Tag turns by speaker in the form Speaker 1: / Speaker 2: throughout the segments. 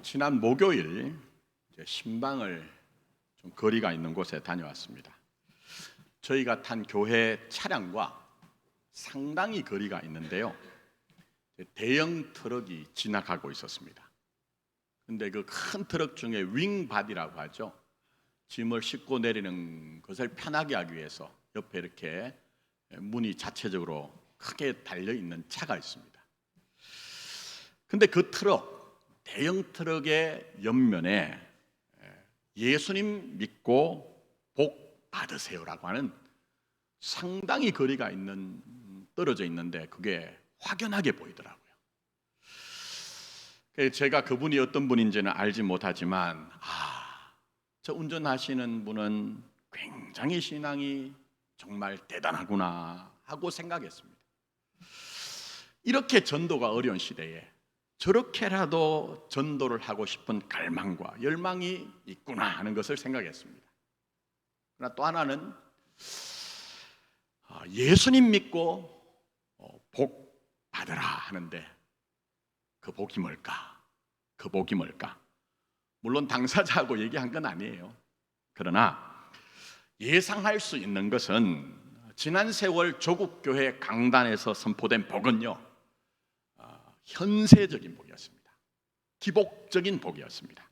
Speaker 1: 지난 목요일 신방을 좀 거리가 있는 곳에 다녀왔습니다. 저희가 탄 교회 차량과 상당히 거리가 있는데요, 대형 트럭이 지나가고 있었습니다. 근데 그 큰 트럭 중에 윙바디라고 하죠, 짐을 싣고 내리는 것을 편하게 하기 위해서 옆에 이렇게 문이 자체적으로 크게 달려있는 차가 있습니다. 근데 그 대형 트럭의 옆면에 예수님 믿고 복 받으세요라고 하는 상당히 거리가 떨어져 있는데 그게 확연하게 보이더라고요. 제가 그분이 어떤 분인지는 알지 못하지만 저 운전하시는 분은 굉장히 신앙이 정말 대단하구나 하고 생각했습니다. 이렇게 전도가 어려운 시대에 저렇게라도 전도를 하고 싶은 갈망과 열망이 있구나 하는 것을 생각했습니다. 그러나 또 하나는 예수님 믿고 복 받으라 하는데 그 복이 뭘까? 그 복이 뭘까? 물론 당사자하고 얘기한 건 아니에요. 그러나 예상할 수 있는 것은 지난 세월 조국교회 강단에서 선포된 복은요, 현세적인 복이었습니다. 기복적인 복이었습니다.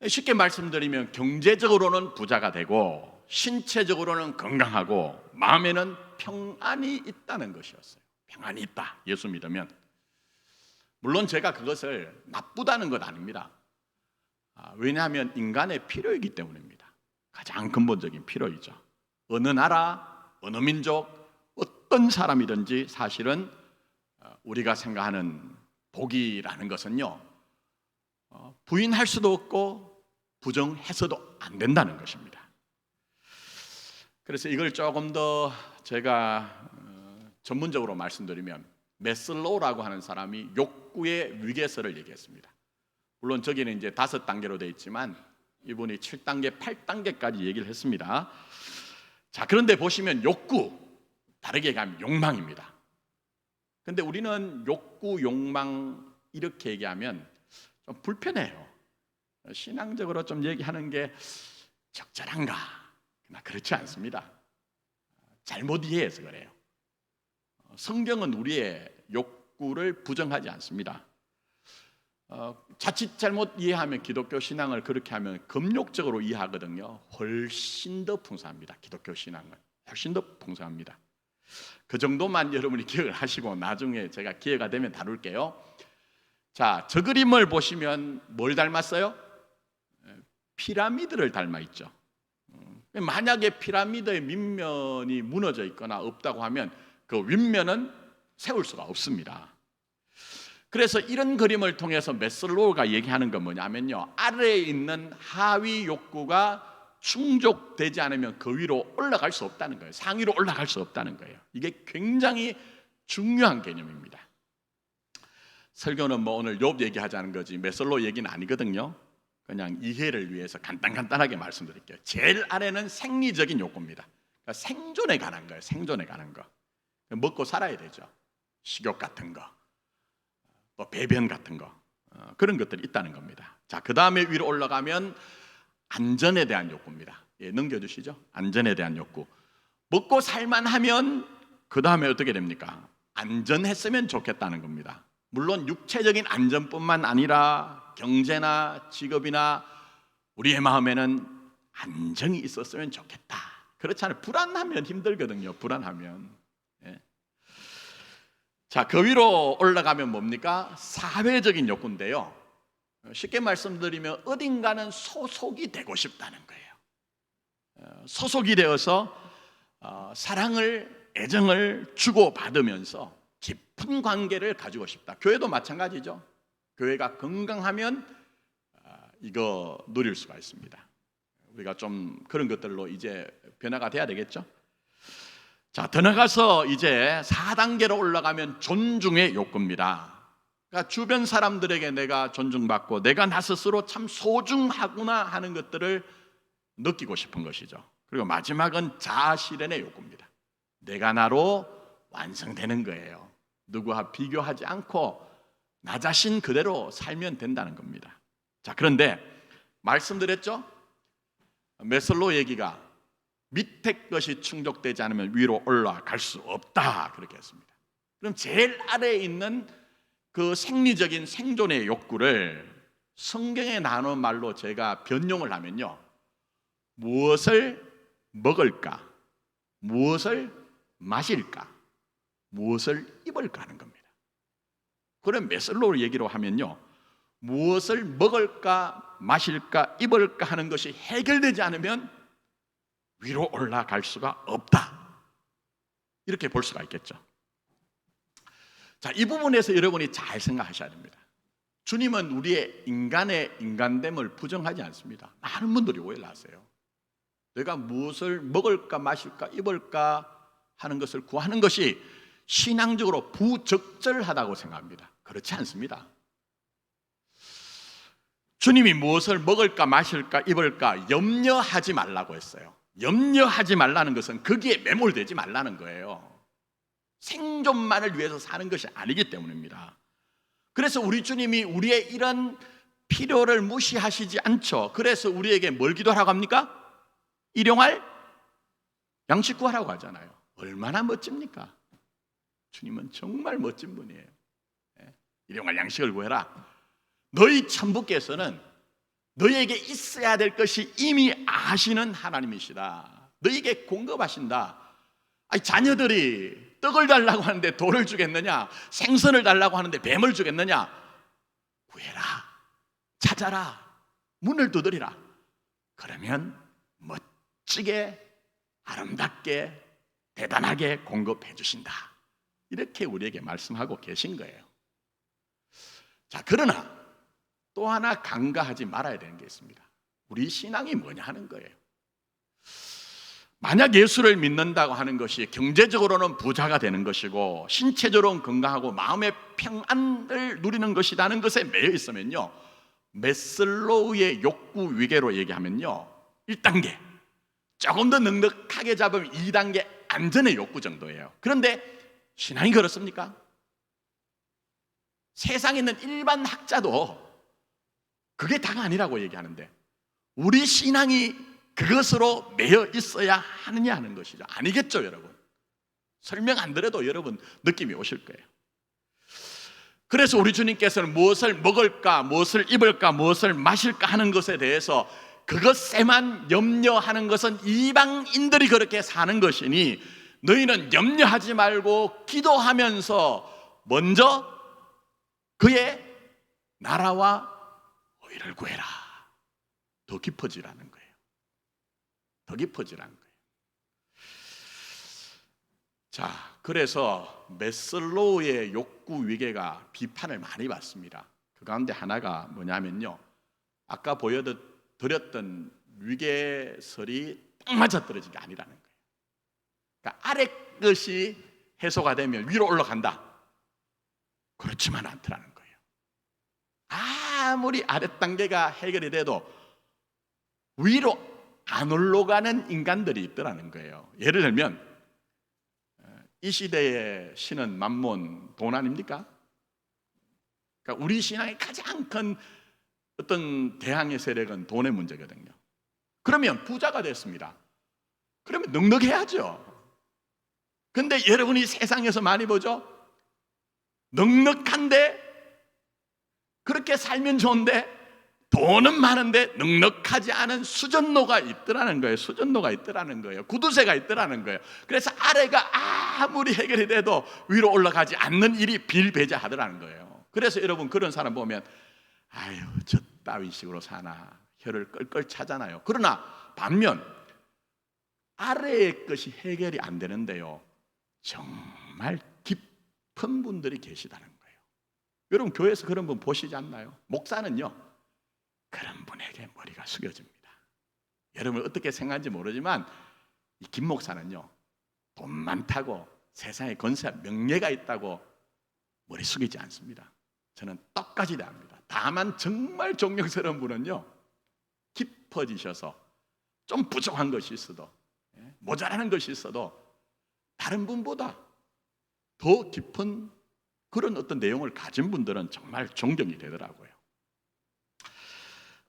Speaker 1: 쉽게 말씀드리면 경제적으로는 부자가 되고 신체적으로는 건강하고 마음에는 평안이 있다는 것이었어요. 평안이 있다, 예수 믿으면. 물론 제가 그것을 나쁘다는 것 아닙니다. 왜냐하면 인간의 필요이기 때문입니다. 가장 근본적인 필요이죠. 어느 나라, 어느 민족, 어떤 사람이든지 사실은 우리가 생각하는 복이라는 것은요, 부인할 수도 없고 부정해서도 안 된다는 것입니다. 그래서 이걸 조금 더 제가 전문적으로 말씀드리면 메슬로우라고 하는 사람이 욕구의 위계설을 얘기했습니다. 물론 저기는 이제 5단계로 되어 있지만 이분이 7단계, 8단계까지 얘기를 했습니다. 자, 그런데 보시면 욕구, 다르게 얘기하면 욕망입니다. 근데 우리는 욕구, 욕망 이렇게 얘기하면 좀 불편해요. 신앙적으로 좀 얘기하는 게 적절한가? 그렇지 않습니다. 잘못 이해해서 그래요. 성경은 우리의 욕구를 부정하지 않습니다. 자칫 잘못 이해하면 기독교 신앙을 그렇게 하면 금욕적으로 이해하거든요. 훨씬 더 풍성합니다. 기독교 신앙은 훨씬 더 풍성합니다. 그 정도만 여러분이 기억을 하시고 나중에 제가 기회가 되면 다룰게요. 자, 저 그림을 보시면 뭘 닮았어요? 피라미드를 닮아 있죠. 만약에 피라미드의 밑면이 무너져 있거나 없다고 하면 그 윗면은 세울 수가 없습니다. 그래서 이런 그림을 통해서 메슬로우가 얘기하는 건 뭐냐면요, 아래에 있는 하위 욕구가 충족되지 않으면 그 위로 올라갈 수 없다는 거예요. 상위로 올라갈 수 없다는 거예요. 이게 굉장히 중요한 개념입니다. 설교는 뭐 오늘 욥 얘기하자는 거지 메슬로우 얘기는 아니거든요. 그냥 이해를 위해서 간단하게 말씀드릴게요. 제일 아래는 생리적인 욕구입니다. 그러니까 생존에 관한 거예요. 생존에 관한 거. 먹고 살아야 되죠. 식욕 같은 거, 또 배변 같은 거, 그런 것들이 있다는 겁니다. 자, 그 다음에 위로 올라가면 안전에 대한 욕구입니다. 넘겨주시죠. 안전에 대한 욕구. 먹고 살만하면 그 다음에 어떻게 됩니까? 안전했으면 좋겠다는 겁니다. 물론 육체적인 안전뿐만 아니라 경제나 직업이나 우리의 마음에는 안정이 있었으면 좋겠다. 그렇지 않아요? 불안하면 힘들거든요. 불안하면. 자, 그 위로 올라가면 뭡니까? 사회적인 욕구인데요, 쉽게 말씀드리면 어딘가는 소속이 되고 싶다는 거예요. 소속이 되어서 사랑을, 애정을 주고받으면서 깊은 관계를 가지고 싶다. 교회도 마찬가지죠. 교회가 건강하면 이거 누릴 수가 있습니다. 우리가 좀 그런 것들로 이제 변화가 돼야 되겠죠. 자, 더 나가서 이제 4단계로 올라가면 존중의 욕구입니다. 그러니까 주변 사람들에게 내가 존중받고 내가 나 스스로 참 소중하구나 하는 것들을 느끼고 싶은 것이죠. 그리고 마지막은 자아실현의 욕구입니다. 내가 나로 완성되는 거예요. 누구와 비교하지 않고 나 자신 그대로 살면 된다는 겁니다. 자, 그런데 말씀드렸죠? 메슬로우 얘기가 밑에 것이 충족되지 않으면 위로 올라갈 수 없다 그렇게 했습니다. 그럼 제일 아래에 있는 그 생리적인 생존의 욕구를 성경에 나눈 말로 제가 변용을 하면요, 무엇을 먹을까, 무엇을 마실까, 무엇을 입을까 하는 겁니다. 그럼 메슬로우 얘기로 하면요, 무엇을 먹을까, 마실까, 입을까 하는 것이 해결되지 않으면 위로 올라갈 수가 없다, 이렇게 볼 수가 있겠죠. 자, 이 부분에서 여러분이 잘 생각하셔야 됩니다. 주님은 우리의 인간의 인간됨을 부정하지 않습니다. 많은 분들이 오해를 하세요. 내가 무엇을 먹을까, 마실까, 입을까 하는 것을 구하는 것이 신앙적으로 부적절하다고 생각합니다. 그렇지 않습니다. 주님이 무엇을 먹을까, 마실까, 입을까 염려하지 말라고 했어요. 염려하지 말라는 것은 거기에 매몰되지 말라는 거예요. 생존만을 위해서 사는 것이 아니기 때문입니다. 그래서 우리 주님이 우리의 이런 필요를 무시하시지 않죠. 그래서 우리에게 뭘 기도하라고 합니까? 일용할 양식 구하라고 하잖아요. 얼마나 멋집니까? 주님은 정말 멋진 분이에요. 일용할 양식을 구해라. 너희 천부께서는 너희에게 있어야 될 것이 이미 아시는 하나님이시다. 너희에게 공급하신다. 아니, 자녀들이 떡을 달라고 하는데 돌을 주겠느냐? 생선을 달라고 하는데 뱀을 주겠느냐? 구해라, 찾아라, 문을 두드리라. 그러면 멋지게, 아름답게, 대단하게 공급해 주신다. 이렇게 우리에게 말씀하고 계신 거예요. 자, 그러나 또 하나 간과하지 말아야 되는 게 있습니다. 우리 신앙이 뭐냐 하는 거예요. 만약 예수를 믿는다고 하는 것이 경제적으로는 부자가 되는 것이고 신체적으로는 건강하고 마음의 평안을 누리는 것이라는 것에 매여 있으면요, 메슬로우의 욕구 위계로 얘기하면요, 1단계 조금 더 넉넉하게 잡으면 2단계 안전의 욕구 정도예요. 그런데 신앙이 그렇습니까? 세상에 있는 일반 학자도 그게 다가 아니라고 얘기하는데 우리 신앙이 그것으로 매여 있어야 하느냐 하는 것이죠. 아니겠죠, 여러분. 설명 안 드려도 여러분 느낌이 오실 거예요. 그래서 우리 주님께서는 무엇을 먹을까, 무엇을 입을까, 무엇을 마실까 하는 것에 대해서 그것에만 염려하는 것은 이방인들이 그렇게 사는 것이니 너희는 염려하지 말고 기도하면서 먼저 그의 나라와 의를 구해라. 더 깊어지라는 거예요. 더 깊어지라는 거예요. 자, 그래서 메슬로우의 욕구 위계가 비판을 많이 받습니다. 그 가운데 하나가 뭐냐면요, 아까 보여드렸던 위계설이 딱 맞아떨어진 게 아니라는 거예요. 그러니까 아래 것이 해소가 되면 위로 올라간다, 그렇지만 않더라는 거예요. 아무리 아랫 단계가 해결이 돼도 위로 안 올라가는 인간들이 있더라는 거예요. 예를 들면 이 시대의 신은 만몬, 돈 아닙니까? 그러니까 우리 신앙의 가장 큰 어떤 대항의 세력은 돈의 문제거든요. 그러면 부자가 됐습니다. 그러면 넉넉해야죠. 근데 여러분이 세상에서 많이 보죠? 넉넉한데 그렇게 살면 좋은데 돈은 많은데 넉넉하지 않은 수전노가 있더라는 거예요. 수전노가 있더라는 거예요. 구두쇠가 있더라는 거예요. 그래서 아래가 아무리 해결이 돼도 위로 올라가지 않는 일이 빌배자하더라는 거예요. 그래서 여러분 그런 사람 보면 아유, 저 따위 식으로 사나 혀를 끌끌 차잖아요. 그러나 반면 아래의 것이 해결이 안 되는데요, 정말 깊은 분들이 계시다는 거예요. 여러분 교회에서 그런 분 보시지 않나요? 목사는요, 그런 분에게 머리가 숙여집니다. 여러분 어떻게 생각하는지 모르지만 이 김 목사는요, 돈 많다고 세상에 권세 명예가 있다고 머리 숙이지 않습니다. 저는 똑같이 대합니다. 다만 정말 존경스러운 분은요, 깊어지셔서 좀 부족한 것이 있어도, 모자라는 것이 있어도 다른 분보다 더 깊은 그런 어떤 내용을 가진 분들은 정말 존경이 되더라고요.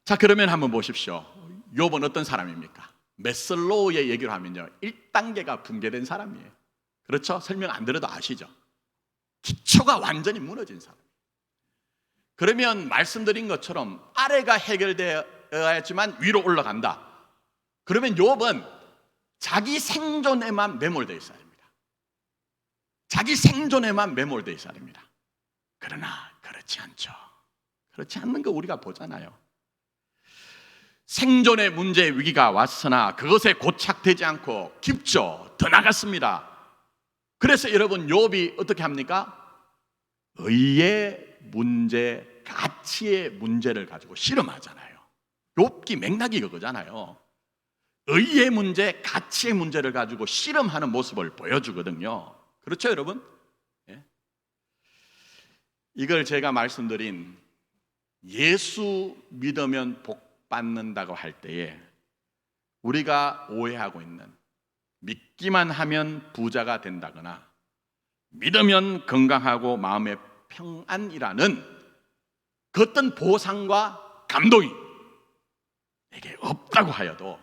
Speaker 1: 자, 그러면 한번 보십시오. 욥은 어떤 사람입니까? 메슬로우의 얘기로 하면요, 1단계가 붕괴된 사람이에요. 그렇죠? 설명 안 들어도 아시죠? 기초가 완전히 무너진 사람. 그러면 말씀드린 것처럼 아래가 해결되어야지만 위로 올라간다. 그러면 욥은 자기 생존에만 매몰되어 있어야 됩니다. 자기 생존에만 매몰되어 있어야 됩니다. 그러나 그렇지 않죠. 그렇지 않는 거 우리가 보잖아요. 생존의 문제 위기가 왔으나 그것에 고착되지 않고 깊죠. 더 나갔습니다. 그래서 여러분 욥이 어떻게 합니까? 의의 문제, 가치의 문제를 가지고 씨름하잖아요. 욥기 맥락이 그거잖아요. 의의 문제, 가치의 문제를 가지고 씨름하는 모습을 보여주거든요. 그렇죠, 여러분? 예? 이걸 제가 말씀드린 예수 믿으면 복 받는다고 할 때에 우리가 오해하고 있는 믿기만 하면 부자가 된다거나 믿으면 건강하고 마음의 평안이라는 그 어떤 보상과 감동이 내게 없다고 하여도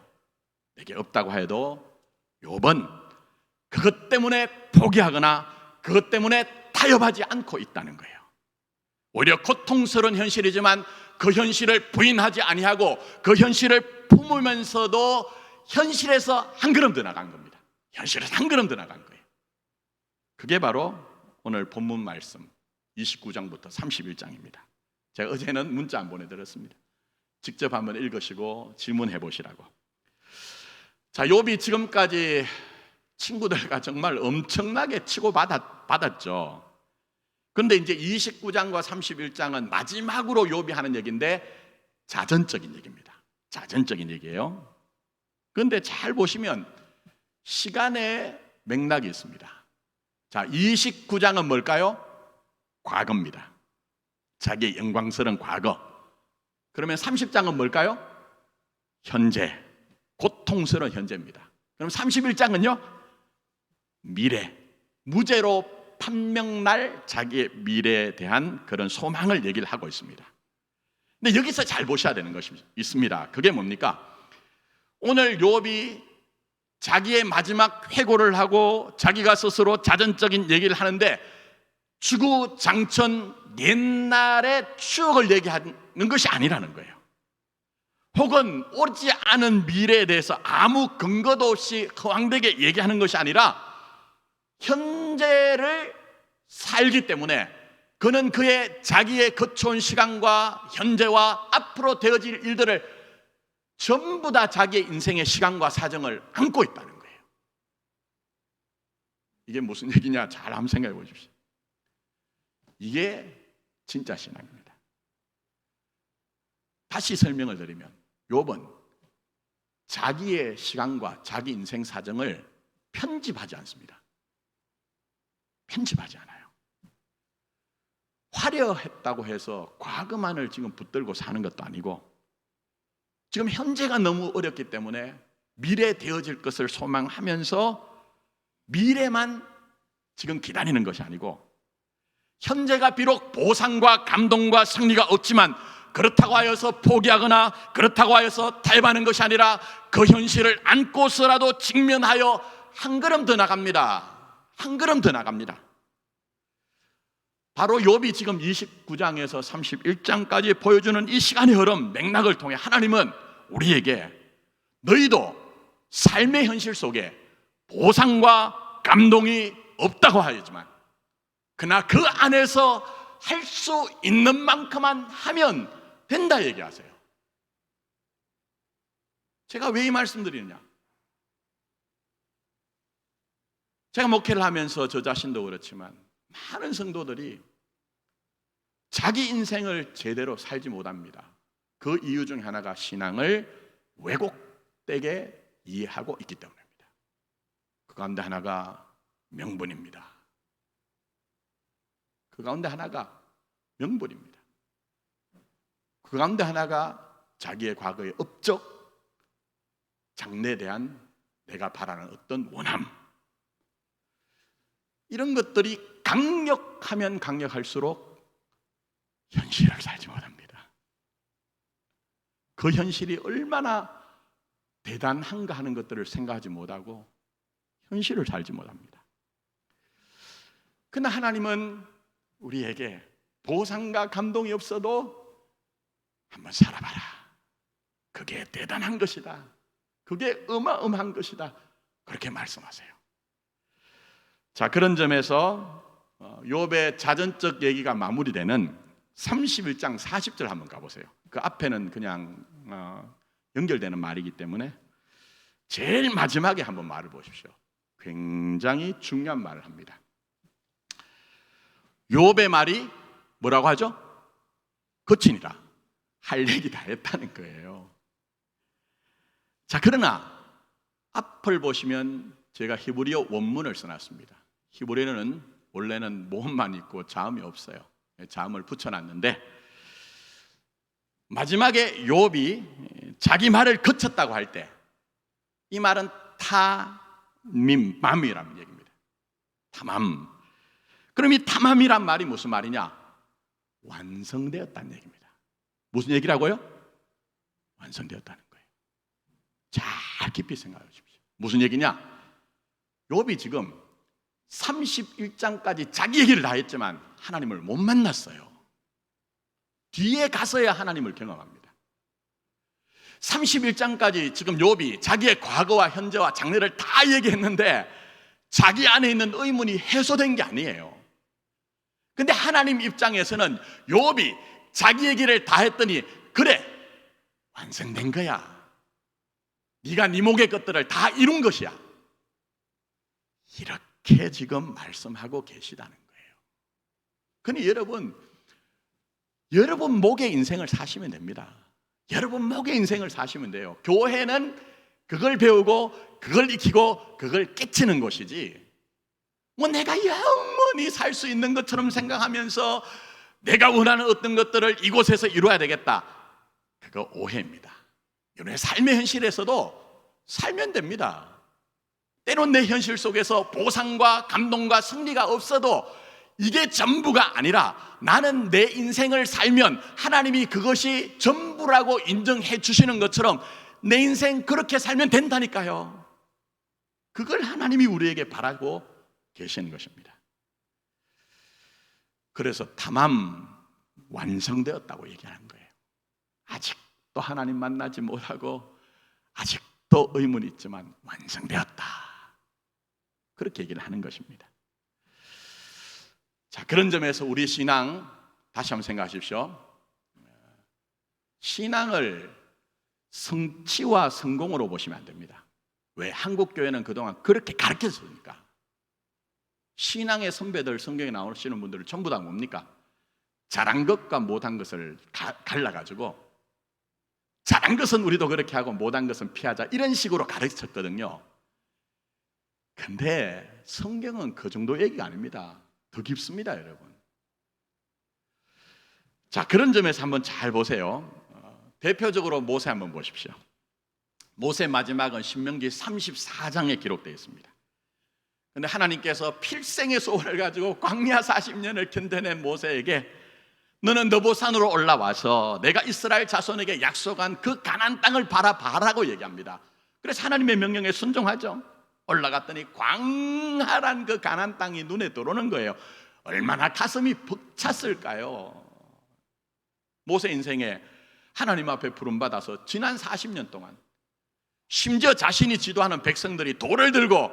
Speaker 1: 욥은 그것 때문에 포기하거나 그것 때문에 타협하지 않고 있다는 거예요. 오히려 고통스러운 현실이지만 그 현실을 부인하지 아니하고 그 현실을 품으면서도 현실에서 한 걸음 더 나간 겁니다. 현실에서 한 걸음 더 나간 거예요. 그게 바로 오늘 본문 말씀 29장부터 31장입니다. 제가 어제는 문자 안 보내드렸습니다. 직접 한번 읽으시고 질문해 보시라고. 자, 욥이 지금까지 친구들과 정말 엄청나게 치고받았죠. 그런데 이제 29장과 31장은 마지막으로 욥이 하는 얘기인데 자전적인 얘기입니다. 자전적인 얘기예요. 그런데 잘 보시면 시간의 맥락이 있습니다. 자, 29장은 뭘까요? 과거입니다. 자기의 영광스러운 과거. 그러면 30장은 뭘까요? 현재, 고통스러운 현재입니다. 그럼 31장은요? 미래, 무죄로 판명날 자기의 미래에 대한 그런 소망을 얘기를 하고 있습니다. 근데 여기서 잘 보셔야 되는 것이 있습니다. 그게 뭡니까? 오늘 욥이 자기의 마지막 회고를 하고 자기가 스스로 자전적인 얘기를 하는데 주구장천 옛날의 추억을 얘기하는 것이 아니라는 거예요. 혹은 오지 않은 미래에 대해서 아무 근거도 없이 허황되게 얘기하는 것이 아니라 현재를 살기 때문에 그는 그의 자기의 거쳐온 시간과 현재와 앞으로 되어질 일들을 전부 다 자기의 인생의 시간과 사정을 안고 있다는 거예요. 이게 무슨 얘기냐? 잘 한번 생각해 보십시오. 이게 진짜 신앙입니다. 다시 설명을 드리면 욥은 자기의 시간과 자기 인생 사정을 편집하지 않습니다. 편집하지 않아요. 화려했다고 해서 과거만을 지금 붙들고 사는 것도 아니고 지금 현재가 너무 어렵기 때문에 미래 되어질 것을 소망하면서 미래만 지금 기다리는 것이 아니고 현재가 비록 보상과 감동과 승리가 없지만 그렇다고 하여서 포기하거나 그렇다고 하여서 타협하는 것이 아니라 그 현실을 안고서라도 직면하여 한 걸음 더 나갑니다. 한 걸음 더 나갑니다. 바로 욥이 지금 29장에서 31장까지 보여주는 이 시간의 흐름, 맥락을 통해 하나님은 우리에게 너희도 삶의 현실 속에 보상과 감동이 없다고 하지만 그러나 그 안에서 할 수 있는 만큼만 하면 된다 얘기하세요. 제가 왜 이 말씀드리느냐? 제가 목회를 하면서 저 자신도 그렇지만 많은 성도들이 자기 인생을 제대로 살지 못합니다. 그 이유 중 하나가 신앙을 왜곡되게 이해하고 있기 때문입니다. 그 가운데 하나가 명분입니다. 그 가운데 하나가 명분입니다. 그 가운데 하나가 자기의 과거의 업적, 장래에 대한 내가 바라는 어떤 원함, 이런 것들이 강력하면 강력할수록 현실을 살지 못합니다. 그 현실이 얼마나 대단한가 하는 것들을 생각하지 못하고 현실을 살지 못합니다. 그러나 하나님은 우리에게 보상과 감동이 없어도 한번 살아봐라. 그게 대단한 것이다. 그게 어마어마한 것이다. 그렇게 말씀하세요. 자, 그런 점에서 욥의 자전적 얘기가 마무리되는 31장 40절 한번 가보세요. 그 앞에는 그냥 연결되는 말이기 때문에 제일 마지막에 한번 말을 보십시오. 굉장히 중요한 말을 합니다. 욥의 말이 뭐라고 하죠? 거치니라. 할 얘기 다 했다는 거예요. 자, 그러나 앞을 보시면 제가 히브리어 원문을 써놨습니다. 히브리어는 원래는 모음만 있고 자음이 없어요. 자음을 붙여놨는데 마지막에 욥이 자기 말을 거쳤다고 할 때 이 말은 맘이라는 얘기입니다. 타맘. 그럼 이 타맘이란 말이 무슨 말이냐? 완성되었다는 얘기입니다. 무슨 얘기라고요? 완성되었다는 거예요. 잘 깊이 생각해 주십시오. 무슨 얘기냐? 욥이 지금 31장까지 자기 얘기를 다 했지만 하나님을 못 만났어요. 뒤에 가서야 하나님을 경험합니다. 31장까지 지금 욥이 자기의 과거와 현재와 장래를 다 얘기했는데 자기 안에 있는 의문이 해소된 게 아니에요. 근데 하나님 입장에서는 욥이 자기 얘기를 다 했더니 그래, 완성된 거야. 네가 네 목의 것들을 다 이룬 것이야. 이렇게 지금 말씀하고 계시다는 거예요. 그러니 여러분 목의 인생을 사시면 됩니다. 여러분 목의 인생을 사시면 돼요. 교회는 그걸 배우고 그걸 익히고 그걸 깨치는 곳이지, 뭐 내가 영원히 살 수 있는 것처럼 생각하면서 내가 원하는 어떤 것들을 이곳에서 이루어야 되겠다, 그거 오해입니다. 여러분의 삶의 현실에서도 살면 됩니다. 때론 내 현실 속에서 보상과 감동과 승리가 없어도 이게 전부가 아니라 나는 내 인생을 살면 하나님이 그것이 전부라고 인정해 주시는 것처럼 내 인생 그렇게 살면 된다니까요. 그걸 하나님이 우리에게 바라고 계시는 것입니다. 그래서 tamam, 완성되었다고 얘기하는 거예요. 아직도 하나님 만나지 못하고 아직도 의문이 있지만 완성되었다, 그렇게 얘기를 하는 것입니다. 자, 그런 점에서 우리 신앙 다시 한번 생각하십시오. 신앙을 성취와 성공으로 보시면 안 됩니다. 왜? 한국 교회는 그동안 그렇게 가르쳤으니까. 신앙의 선배들, 성경에 나오시는 분들을 전부 다 뭡니까? 잘한 것과 못한 것을 갈라가지고 잘한 것은 우리도 그렇게 하고 못한 것은 피하자, 이런 식으로 가르쳤거든요. 근데 성경은 그 정도 얘기가 아닙니다. 더 깊습니다, 여러분. 자, 그런 점에서 한번 잘 보세요. 대표적으로 모세 한번 보십시오. 모세 마지막은 신명기 34장에 기록되어 있습니다. 그런데 하나님께서 필생의 소원을 가지고 광야 40년을 견뎌낸 모세에게 너는 느보산으로 올라와서 내가 이스라엘 자손에게 약속한 그 가나안 땅을 바라봐라고 얘기합니다. 그래서 하나님의 명령에 순종하죠. 올라갔더니 광활한 그 가나안 땅이 눈에 들어오는 거예요. 얼마나 가슴이 벅찼을까요? 모세 인생에 하나님 앞에 부름받아서 지난 40년 동안 심지어 자신이 지도하는 백성들이 돌을 들고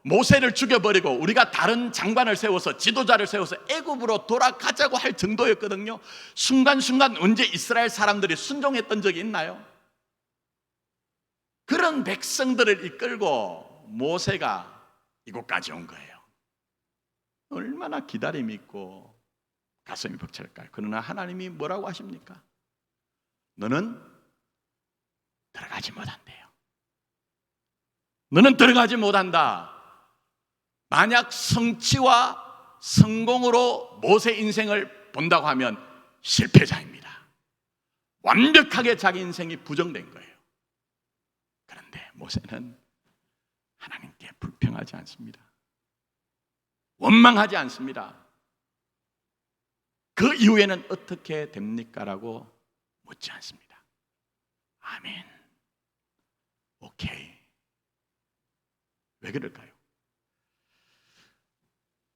Speaker 1: 모세를 죽여버리고 우리가 다른 장관을 세워서 지도자를 세워서 애굽으로 돌아가자고 할 정도였거든요. 순간순간 언제 이스라엘 사람들이 순종했던 적이 있나요? 그런 백성들을 이끌고 모세가 이곳까지 온 거예요. 얼마나 기다림이 있고 가슴이 벅찰까요? 그러나 하나님이 뭐라고 하십니까? 너는 들어가지 못한대요. 너는 들어가지 못한다. 만약 성취와 성공으로 모세 인생을 본다고 하면 실패자입니다. 완벽하게 자기 인생이 부정된 거예요. 그런데 모세는 하나님께 불평하지 않습니다. 원망하지 않습니다. 그 이후에는 어떻게 됩니까? 라고 묻지 않습니다. 아멘. 오케이. 왜 그럴까요?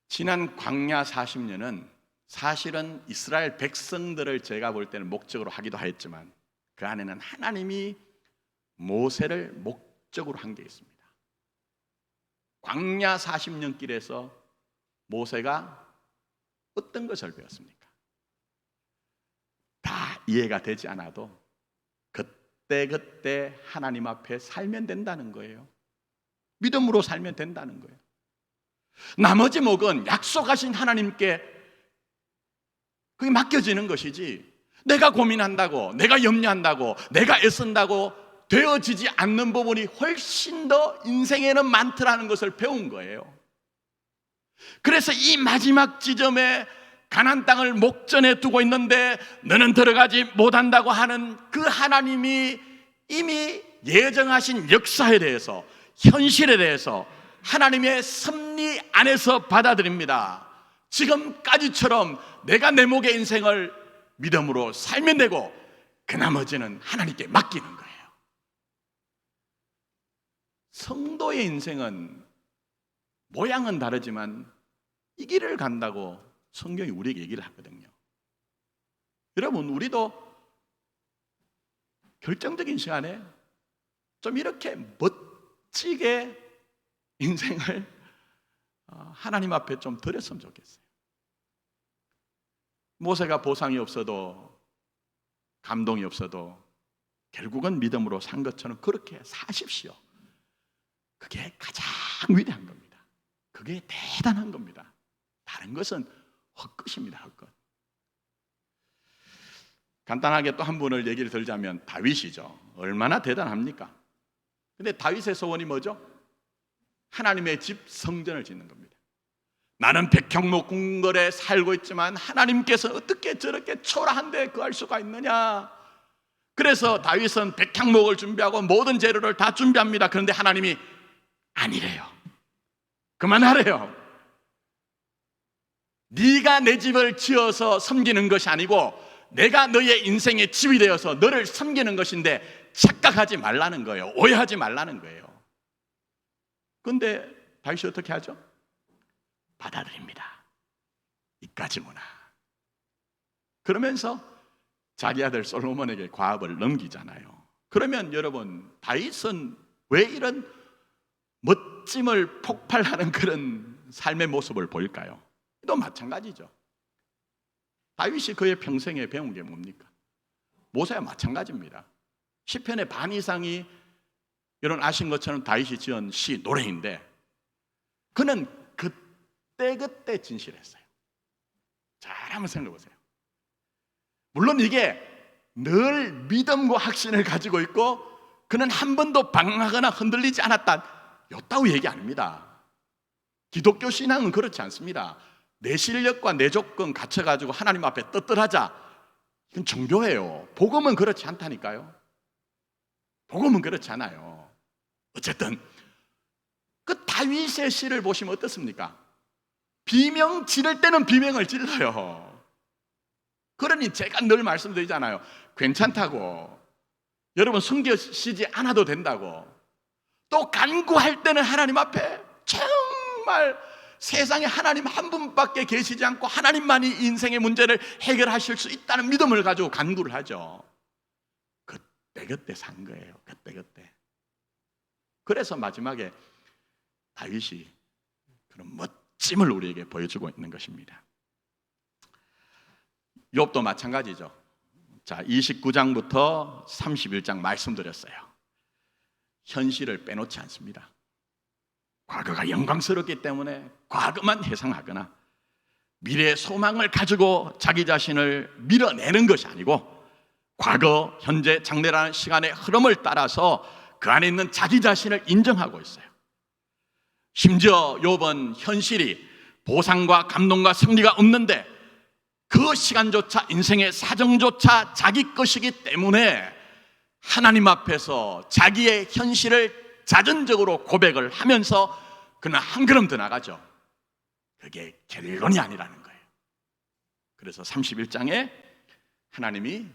Speaker 1: 지난 광야 40년은 사실은 이스라엘 백성들을 제가 볼 때는 목적으로 하기도 하였지만 그 안에는 하나님이 모세를 목적으로 한 게 있습니다. 광야 40년 길에서 모세가 어떤 것을 배웠습니까? 다 이해가 되지 않아도 그때 하나님 앞에 살면 된다는 거예요. 믿음으로 살면 된다는 거예요. 나머지 목은 약속하신 하나님께 그게 맡겨지는 것이지, 내가 고민한다고, 내가 염려한다고, 내가 애쓴다고 되어지지 않는 부분이 훨씬 더 인생에는 많더라는 것을 배운 거예요. 그래서 이 마지막 지점에 가나안 땅을 목전에 두고 있는데 너는 들어가지 못한다고 하는 그 하나님이 이미 예정하신 역사에 대해서, 현실에 대해서 하나님의 섭리 안에서 받아들입니다. 지금까지처럼 내가 내 목의 인생을 믿음으로 살면 되고 그 나머지는 하나님께 맡기는 거예요. 성도의 인생은 모양은 다르지만 이 길을 간다고 성경이 우리에게 얘기를 하거든요. 여러분, 우리도 결정적인 시간에 좀 이렇게 멋지게 인생을 하나님 앞에 좀 드렸으면 좋겠어요. 모세가 보상이 없어도, 감동이 없어도 결국은 믿음으로 산 것처럼 그렇게 사십시오. 그게 가장 위대한 겁니다. 그게 대단한 겁니다. 다른 것은 헛것입니다. 헛것. 간단하게 또 한 분을 얘기를 들자면 다윗이죠. 얼마나 대단합니까? 근데 다윗의 소원이 뭐죠? 하나님의 집 성전을 짓는 겁니다. 나는 백향목 궁궐에 살고 있지만 하나님께서 어떻게 저렇게 초라한데 거할 수가 있느냐. 그래서 다윗은 백향목을 준비하고 모든 재료를 다 준비합니다. 그런데 하나님이 아니래요. 그만하래요. 네가 내 집을 지어서 섬기는 것이 아니고 내가 너의 인생의 집이 되어서 너를 섬기는 것인데 착각하지 말라는 거예요. 오해하지 말라는 거예요. 그런데 다윗이 어떻게 하죠? 받아들입니다. 이까지구나. 그러면서 자기 아들 솔로몬에게 과업을 넘기잖아요. 그러면 여러분, 다윗은 왜 이런 멋짐을 폭발하는 그런 삶의 모습을 보일까요? 또 마찬가지죠. 다윗이 그의 평생에 배운 게 뭡니까? 모세와 마찬가지입니다. 시편의 반 이상이 여러분 아신 것처럼 다윗이 지은 시, 노래인데 그는 그때 진실했어요. 잘 한번 생각해 보세요. 물론 이게 늘 믿음과 확신을 가지고 있고 그는 한 번도 방황하거나 흔들리지 않았다, 요따위 얘기 아닙니다. 기독교 신앙은 그렇지 않습니다. 내 실력과 내 조건 갖춰가지고 하나님 앞에 떳떳하자, 이건 종교예요. 복음은 그렇지 않다니까요. 복음은 그렇지 않아요. 어쨌든 그 다윗의 시를 보시면 어떻습니까? 비명 지를 때는 비명을 질러요. 그러니 제가 늘 말씀드리잖아요. 괜찮다고, 여러분 숨겨쉬지 않아도 된다고. 또 간구할 때는 하나님 앞에 정말 세상에 하나님 한 분밖에 계시지 않고 하나님만이 인생의 문제를 해결하실 수 있다는 믿음을 가지고 간구를 하죠. 그때 산 거예요. 그때. 그래서 마지막에 다윗이 그런 멋짐을 우리에게 보여주고 있는 것입니다. 욥도 마찬가지죠. 자, 29장부터 31장 말씀드렸어요. 현실을 빼놓지 않습니다. 과거가 영광스럽기 때문에 과거만 회상하거나 미래의 소망을 가지고 자기 자신을 밀어내는 것이 아니고 과거, 현재, 장래라는 시간의 흐름을 따라서 그 안에 있는 자기 자신을 인정하고 있어요. 심지어 욥은 현실이 보상과 감동과 승리가 없는데 그 시간조차, 인생의 사정조차 자기 것이기 때문에 하나님 앞에서 자기의 현실을 자전적으로 고백을 하면서 그는 한 걸음 더 나가죠. 그게 결론이 아니라는 거예요. 그래서 31장에 하나님이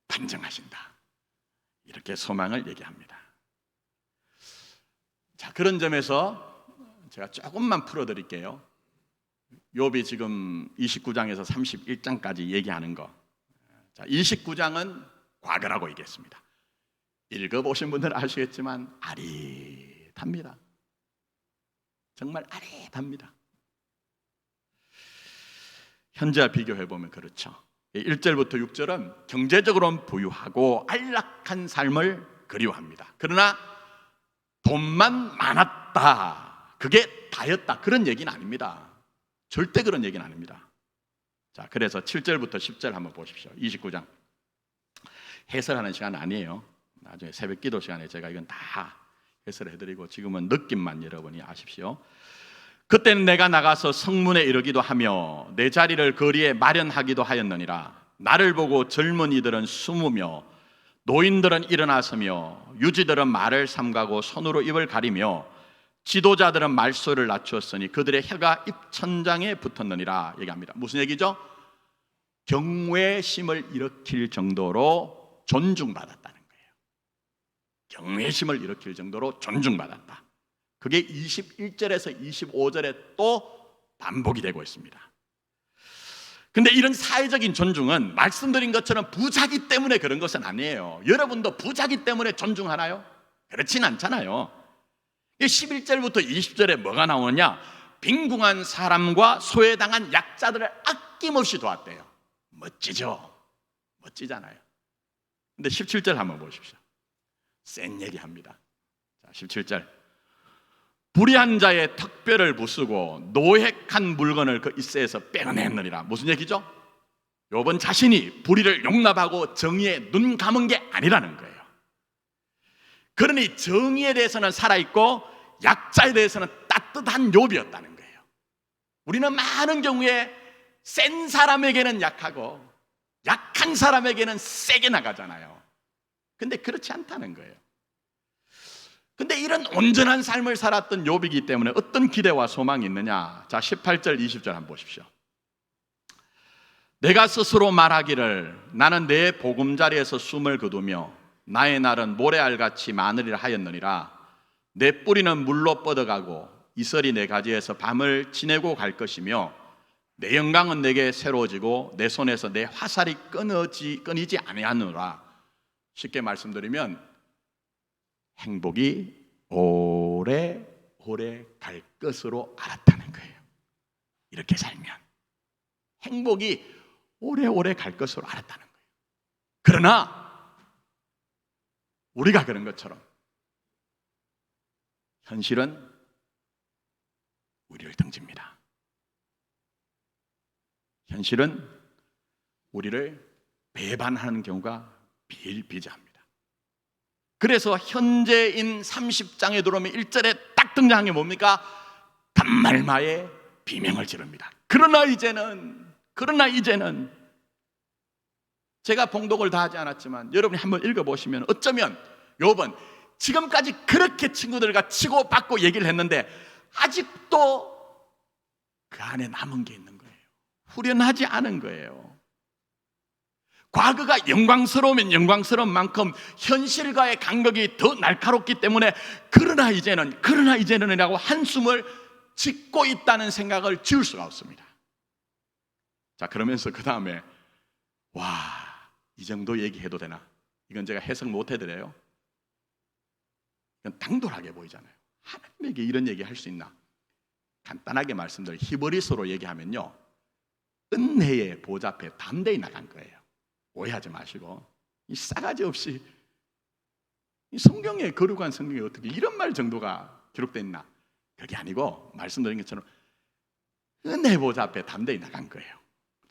Speaker 1: 반정하신다, 이렇게 소망을 얘기합니다. 자, 그런 점에서 제가 조금만 풀어드릴게요. 욥이 지금 29장에서 31장까지 얘기하는 거, 자, 29장은 과거라고 얘기했습니다. 읽어보신 분들은 아시겠지만 아릿합니다. 정말 아릿합니다. 현재와 비교해보면 그렇죠. 1절부터 6절은 경제적으로는 부유하고 안락한 삶을 그리워합니다. 그러나 돈만 많았다, 그게 다였다, 그런 얘기는 아닙니다. 절대 그런 얘기는 아닙니다. 자, 그래서 7절부터 10절 한번 보십시오. 29장 해설하는 시간은 아니에요. 나중에 새벽 기도 시간에 제가 이건 다 해설해드리고, 지금은 느낌만 여러분이 아십시오. 그때는 내가 나가서 성문에 이르기도 하며 내 자리를 거리에 마련하기도 하였느니라. 나를 보고 젊은이들은 숨으며 노인들은 일어나서며 유지들은 말을 삼가고 손으로 입을 가리며 지도자들은 말소리를 낮추었으니 그들의 혀가 입천장에 붙었느니라 얘기합니다. 무슨 얘기죠? 경외심을 일으킬 정도로 존중받았다는 거예요. 경외심을 일으킬 정도로 존중받았다. 그게 21절에서 25절에 또 반복이 되고 있습니다. 근데 이런 사회적인 존중은 말씀드린 것처럼 부자기 때문에 그런 것은 아니에요. 여러분도 부자기 때문에 존중하나요? 그렇진 않잖아요. 11절부터 20절에 뭐가 나오느냐? 빈궁한 사람과 소외당한 약자들을 아낌없이 도왔대요. 멋지죠? 멋지잖아요. 근데 17절 한번 보십시오. 센 얘기합니다. 자, 17절. 불의한 자의 턱뼈를 부수고 노획한 물건을 그 이새에서 빼어내느니라. 무슨 얘기죠? 욥은 자신이 불의를 용납하고 정의에 눈 감은 게 아니라는 거예요. 그러니 정의에 대해서는 살아있고 약자에 대해서는 따뜻한 욥이었다는 거예요. 우리는 많은 경우에 센 사람에게는 약하고 약한 사람에게는 세게 나가잖아요. 근데 그렇지 않다는 거예요. 근데 이런 온전한 삶을 살았던 욥이기 때문에 어떤 기대와 소망이 있느냐? 자, 18절 20절 한번 보십시오. 내가 스스로 말하기를 나는 내 보금자리에서 숨을 거두며 나의 날은 모래알같이 많으리라 하였느니라. 내 뿌리는 물로 뻗어가고 이슬이 내 가지에서 밤을 지내고 갈 것이며 내 영광은 내게 새로워지고 내 손에서 내 화살이 끊이지 아니하노라. 쉽게 말씀드리면 행복이 오래오래 갈 것으로 알았다는 거예요. 이렇게 살면 행복이 오래오래 갈 것으로 알았다는 거예요. 그러나 우리가 그런 것처럼 현실은 우리를 등집니다. 현실은 우리를 배반하는 경우가 비일비재합니다. 그래서 현재인 30장에 들어오면 1절에 딱 등장한 게 뭡니까? 단말마에 비명을 지릅니다. 그러나 이제는 제가 봉독을 다 하지 않았지만 여러분이 한번 읽어보시면 어쩌면 욥은 지금까지 그렇게 친구들과 치고받고 얘기를 했는데 아직도 그 안에 남은 게 있는 거예요. 후련하지 않은 거예요. 과거가 영광스러우면 영광스러운 만큼 현실과의 간격이 더 날카롭기 때문에 그러나 이제는이라고 한숨을 짓고 있다는 생각을 지울 수가 없습니다. 자, 그러면서 그 다음에 이 정도 얘기해도 되나? 이건 제가 해석 못 해드려요. 이건 당돌하게 보이잖아요. 하나님에게 이런 얘기 할 수 있나? 간단하게 말씀드려 히브리서로 얘기하면요, 은혜의 보좌 앞에 담대히 나간 거예요. 오해하지 마시고, 이 싸가지 없이 이 성경에, 거룩한 성경에 어떻게 이런 말 정도가 기록되어 있나? 그게 아니고 말씀드린 것처럼 은혜 보좌 앞에 담대히 나간 거예요.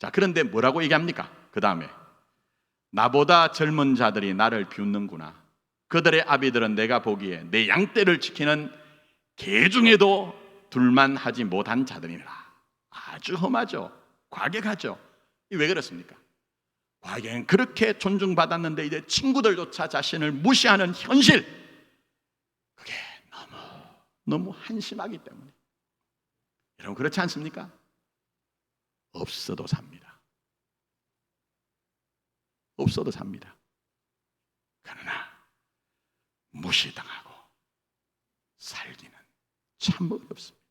Speaker 1: 자, 그런데 뭐라고 얘기합니까? 그 다음에 나보다 젊은 자들이 나를 비웃는구나. 그들의 아비들은 내가 보기에 내 양떼를 지키는 개 중에도 둘만하지 못한 자들이라. 아주 험하죠. 과격하죠. 왜 그렇습니까? 과연 그렇게 존중받았는데 이제 친구들조차 자신을 무시하는 현실, 그게 너무 한심하기 때문에. 여러분 그렇지 않습니까? 없어도 삽니다. 없어도 삽니다. 그러나 무시당하고 살기는 참 어렵습니다.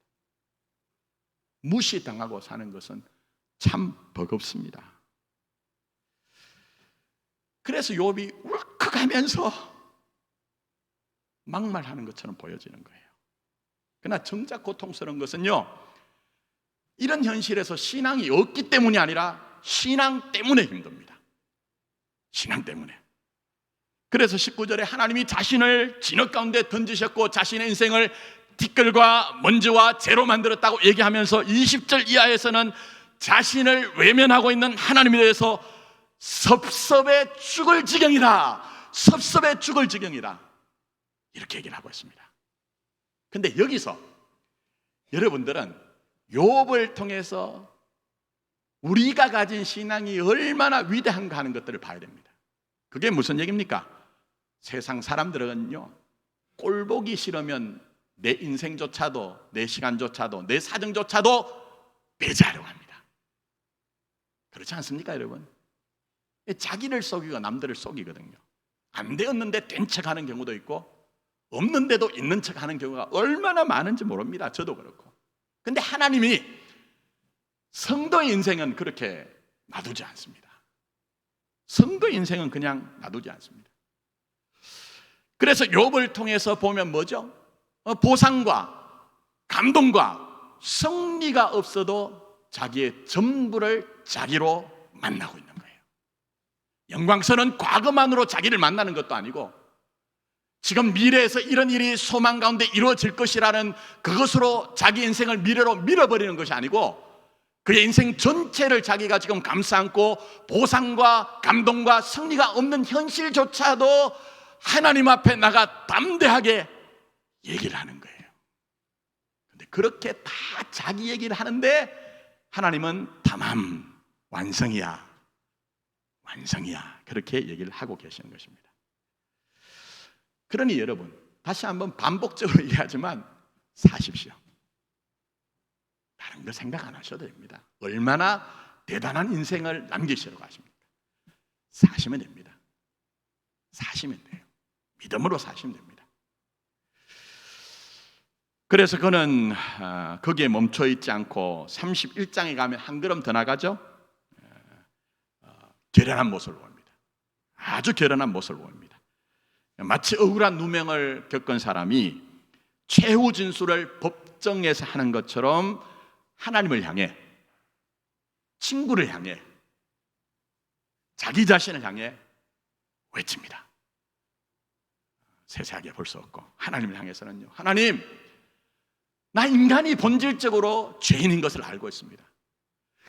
Speaker 1: 무시당하고 사는 것은 참 버겁습니다. 그래서 욥이 울컥하면서 막말하는 것처럼 보여지는 거예요. 그러나 정작 고통스러운 것은요, 이런 현실에서 신앙이 없기 때문이 아니라 신앙 때문에 힘듭니다. 신앙 때문에. 그래서 19절에 하나님이 자신을 진흙 가운데 던지셨고 자신의 인생을 티끌과 먼지와 재로 만들었다고 얘기하면서 20절 이하에서는 자신을 외면하고 있는 하나님에 대해서 섭섭해 죽을 지경이다, 섭섭해 죽을 지경이다, 이렇게 얘기를 하고 있습니다. 근데 여기서 여러분들은 욥을 통해서 우리가 가진 신앙이 얼마나 위대한가 하는 것들을 봐야 됩니다. 그게 무슨 얘기입니까? 세상 사람들은요, 꼴보기 싫으면 내 인생조차도, 내 시간조차도, 내 사정조차도 배제하려고 합니다. 그렇지 않습니까, 여러분? 자기를 속이고 남들을 속이거든요. 안 되었는데 된 척하는 경우도 있고 없는데도 있는 척하는 경우가 얼마나 많은지 모릅니다. 저도 그렇고. 근데 하나님이 성도의 인생은 그렇게 놔두지 않습니다. 성도의 인생은 그냥 놔두지 않습니다. 그래서 욥을 통해서 보면 뭐죠? 보상과 감동과 승리가 없어도 자기의 전부를 자기로 만나고 있는 거예요. 영광스러운 과거만으로 자기를 만나는 것도 아니고 지금 미래에서 이런 일이 소망 가운데 이루어질 것이라는 그것으로 자기 인생을 미래로 밀어버리는 것이 아니고 그의 인생 전체를 자기가 지금 감싸안고 보상과 감동과 승리가 없는 현실조차도 하나님 앞에 나가 담대하게 얘기를 하는 거예요. 그런데 그렇게 다 자기 얘기를 하는데 하나님은 다만 완성이야, 완성이야, 그렇게 얘기를 하고 계시는 것입니다. 그러니 여러분, 다시 한번 반복적으로 얘기하지만 사십시오. 다른 거 생각 안 하셔도 됩니다. 얼마나 대단한 인생을 남기시려고 하십니까? 사시면 됩니다. 사시면 돼요. 믿음으로 사시면 됩니다. 그래서 그는 거기에 멈춰 있지 않고 31장에 가면 한 걸음 더 나가죠. 결연한 모습을 보입니다. 아주 결연한 모습을 보입니다. 마치 억울한 누명을 겪은 사람이 최후 진술을 법정에서 하는 것처럼 하나님을 향해, 친구를 향해, 자기 자신을 향해 외칩니다. 세세하게 볼 수 없고 하나님을 향해서는요, 하나님, 나 인간이 본질적으로 죄인인 것을 알고 있습니다.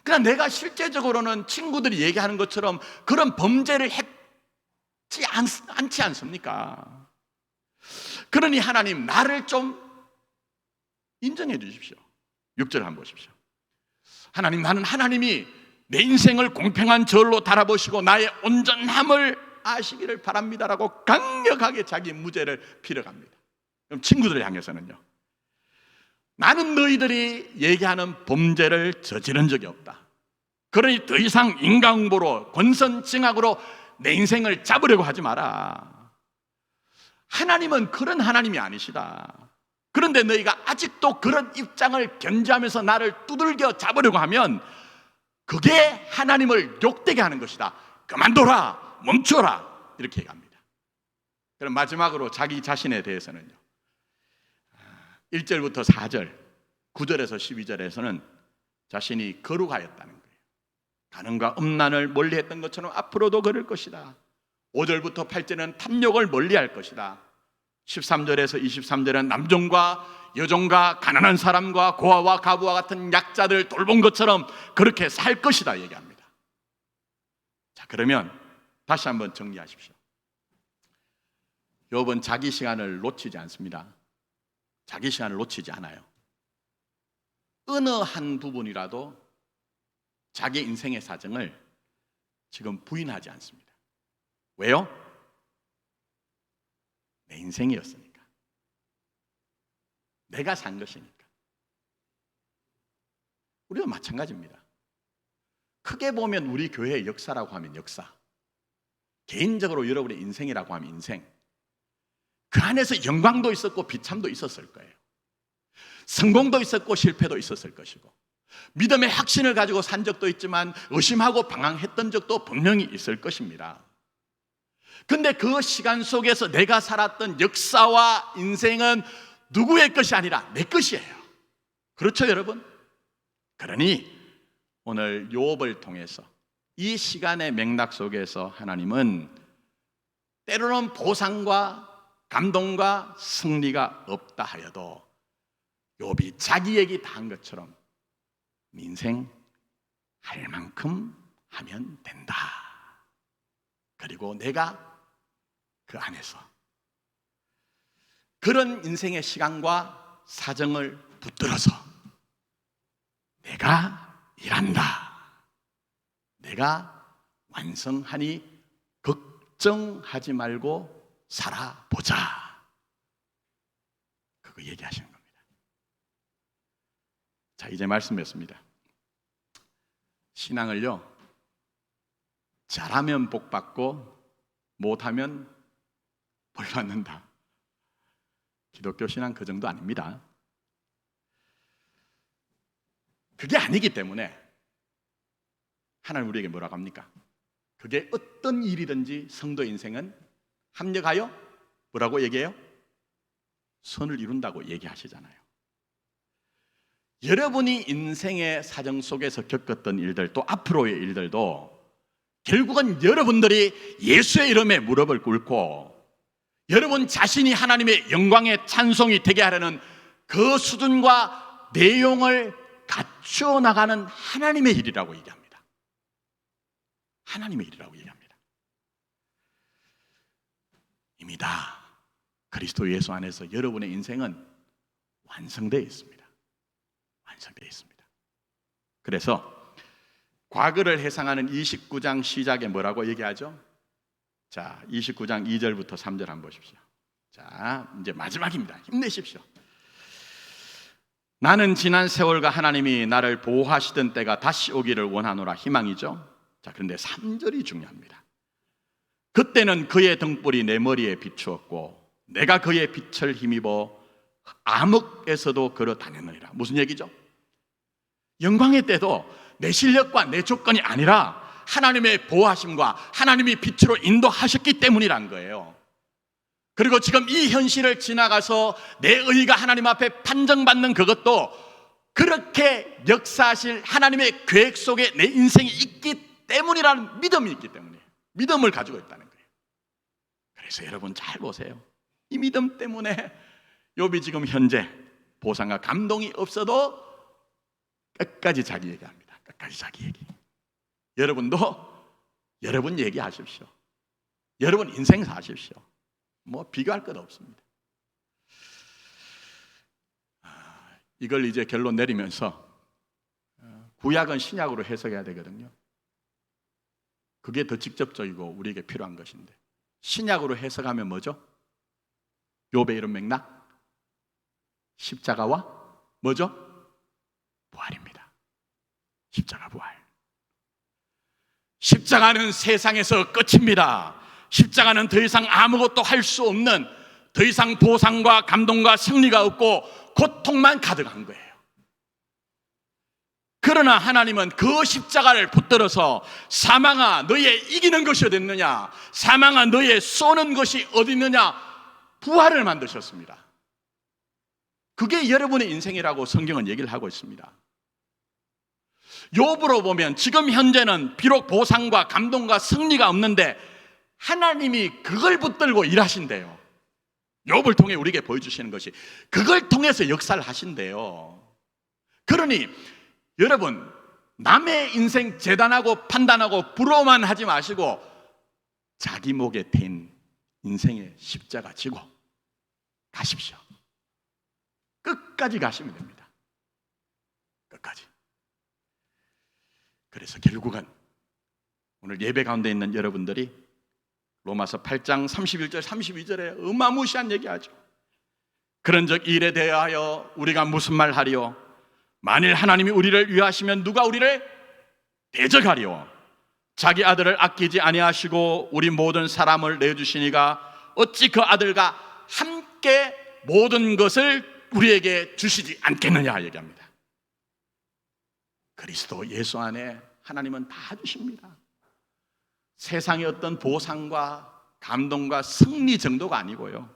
Speaker 1: 그러나 내가 실제적으로는 친구들이 얘기하는 것처럼 그런 범죄를 했지 않지 않습니까? 그러니 하나님, 나를 좀 인정해 주십시오. 6절 한번 보십시오. 하나님, 나는 하나님이 내 인생을 공평한 절로 달아보시고 나의 온전함을 아시기를 바랍니다라고 강력하게 자기 무죄를 빌어갑니다. 그럼 친구들을 향해서는요, 나는 너희들이 얘기하는 범죄를 저지른 적이 없다. 그러니 더 이상 인간응보로 권선징악으로 내 인생을 잡으려고 하지 마라. 하나님은 그런 하나님이 아니시다. 그런데 너희가 아직도 그런 입장을 견지하면서 나를 두들겨 잡으려고 하면 그게 하나님을 욕되게 하는 것이다. 그만둬라, 멈춰라, 이렇게 얘기합니다. 그럼 마지막으로 자기 자신에 대해서는요, 1절부터 4절, 9절에서 12절에서는 자신이 거룩하였다는 거예요. 가늠과 음란을 멀리했던 것처럼 앞으로도 그럴 것이다. 5절부터 8절은 탐욕을 멀리할 것이다. 13절에서 23절은 남종과 여종과 가난한 사람과 고아와 과부와 같은 약자들 돌본 것처럼 그렇게 살 것이다 얘기합니다. 자, 그러면 다시 한번 정리하십시오. 욥은 자기 시간을 놓치지 않습니다. 자기 시간을 놓치지 않아요. 어느 한 부분이라도 자기 인생의 사정을 지금 부인하지 않습니다. 왜요? 내 인생이었으니까. 내가 산 것이니까. 우리도 마찬가지입니다. 크게 보면 우리 교회의 역사라고 하면 역사. 개인적으로 여러분의 인생이라고 하면 인생, 그 안에서 영광도 있었고 비참도 있었을 거예요. 성공도 있었고 실패도 있었을 것이고, 믿음의 확신을 가지고 산 적도 있지만 의심하고 방황했던 적도 분명히 있을 것입니다. 근데 그 시간 속에서 내가 살았던 역사와 인생은 누구의 것이 아니라 내 것이에요. 그렇죠, 여러분? 그러니 오늘 욥을 통해서 이 시간의 맥락 속에서 하나님은 때로는 보상과 감동과 승리가 없다 하여도 욥이 자기 얘기 다 한 것처럼 인생 할 만큼 하면 된다. 그리고 내가 그 안에서 그런 인생의 시간과 사정을 붙들어서 내가 일한다, 내가 완성하니 걱정하지 말고 살아보자, 그거 얘기하시는 겁니다. 자, 이제 말씀했습니다. 신앙을요, 잘하면 복 받고 못하면 벌 받는다. 기독교 신앙 그 정도 아닙니다. 그게 아니기 때문에 하나님 우리에게 뭐라고 합니까? 그게 어떤 일이든지 성도 인생은 합력하여 뭐라고 얘기해요? 선을 이룬다고 얘기하시잖아요. 여러분이 인생의 사정 속에서 겪었던 일들, 또 앞으로의 일들도 결국은 여러분들이 예수의 이름에 무릎을 꿇고 여러분 자신이 하나님의 영광의 찬송이 되게 하려는 그 수준과 내용을 갖추어 나가는 하나님의 일이라고 얘기합니다. 하나님의 일이라고 얘기합니다. 이미 다 그리스도 예수 안에서 여러분의 인생은 완성되어 있습니다. 완성되어 있습니다. 그래서 과거를 회상하는 29장 시작에 뭐라고 얘기하죠? 자, 29장 2절부터 3절 한번 보십시오. 자, 이제 마지막입니다. 힘내십시오. 나는 지난 세월과 하나님이 나를 보호하시던 때가 다시 오기를 원하노라. 희망이죠. 자, 그런데 3절이 중요합니다. 그때는 그의 등불이 내 머리에 비추었고 내가 그의 빛을 힘입어 암흑에서도 걸어 다녔느니라. 무슨 얘기죠? 영광의 때도 내 실력과 내 조건이 아니라 하나님의 보호하심과 하나님이 빛으로 인도하셨기 때문이란 거예요. 그리고 지금 이 현실을 지나가서 내 의의가 하나님 앞에 판정받는 그것도 그렇게 역사하실 하나님의 계획 속에 내 인생이 있기 때문이라는 믿음이 있기 때문이에요. 믿음을 가지고 있다는 거예요. 그래서 여러분 잘 보세요. 이 믿음 때문에 욥이 지금 현재 보상과 감동이 없어도 끝까지 자기 얘기합니다. 끝까지 자기 얘기. 여러분도 여러분 얘기하십시오. 여러분 인생 사십시오. 뭐 비교할 것 없습니다. 이걸 이제 결론 내리면서 구약은 신약으로 해석해야 되거든요. 그게 더 직접적이고 우리에게 필요한 것인데 신약으로 해석하면 뭐죠? 욥의 이런 맥락? 십자가와 뭐죠? 부활입니다. 십자가 부활. 십자가는 세상에서 끝입니다. 십자가는 더 이상 아무것도 할 수 없는, 더 이상 보상과 감동과 승리가 없고 고통만 가득한 거예요. 그러나 하나님은 그 십자가를 붙들어서 사망아 너의 이기는 것이 어디 있느냐, 사망아 너의 쏘는 것이 어디 있느냐, 부활을 만드셨습니다. 그게 여러분의 인생이라고 성경은 얘기를 하고 있습니다. 욥으로 보면 지금 현재는 비록 보상과 감동과 승리가 없는데 하나님이 그걸 붙들고 일하신대요. 욥을 통해 우리에게 보여주시는 것이 그걸 통해서 역사를 하신대요. 그러니 여러분 남의 인생 재단하고 판단하고 부러워만 하지 마시고 자기 목에 댄 인생의 십자가 지고 가십시오. 끝까지 가시면 됩니다. 끝까지. 그래서 결국은 오늘 예배 가운데 있는 여러분들이 로마서 8장 31절 32절에 어마무시한 얘기하죠. 그런즉 일에 대하여 우리가 무슨 말 하리요? 만일 하나님이 우리를 위하시면 누가 우리를 대적하리요? 자기 아들을 아끼지 아니하시고 우리 모든 사람을 내주시니가 어찌 그 아들과 함께 모든 것을 우리에게 주시지 않겠느냐 얘기합니다. 그리스도 예수 안에 하나님은 다 주십니다. 세상의 어떤 보상과 감동과 승리 정도가 아니고요,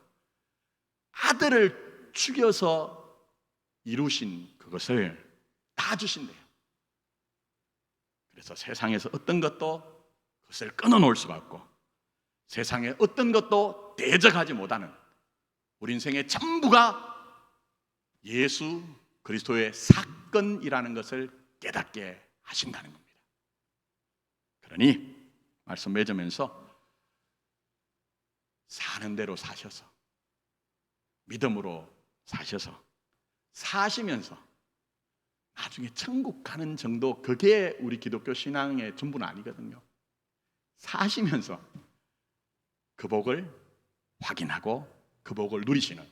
Speaker 1: 아들을 죽여서 이루신 그것을 다 주신대요. 그래서 세상에서 어떤 것도 그것을 끊어놓을 수가 없고, 세상의 어떤 것도 대적하지 못하는 우리 인생의 전부가 예수 그리스도의 사건이라는 것을 깨닫게 하신다는 겁니다. 그러니 말씀 맺으면서 사는 대로 사셔서, 믿음으로 사셔서, 사시면서 나중에 천국 가는 정도, 그게 우리 기독교 신앙의 전부는 아니거든요. 사시면서 그 복을 확인하고 그 복을 누리시는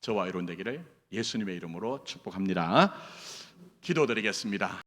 Speaker 1: 저와 여러분 되기를 예수님의 이름으로 축복합니다. 기도드리겠습니다.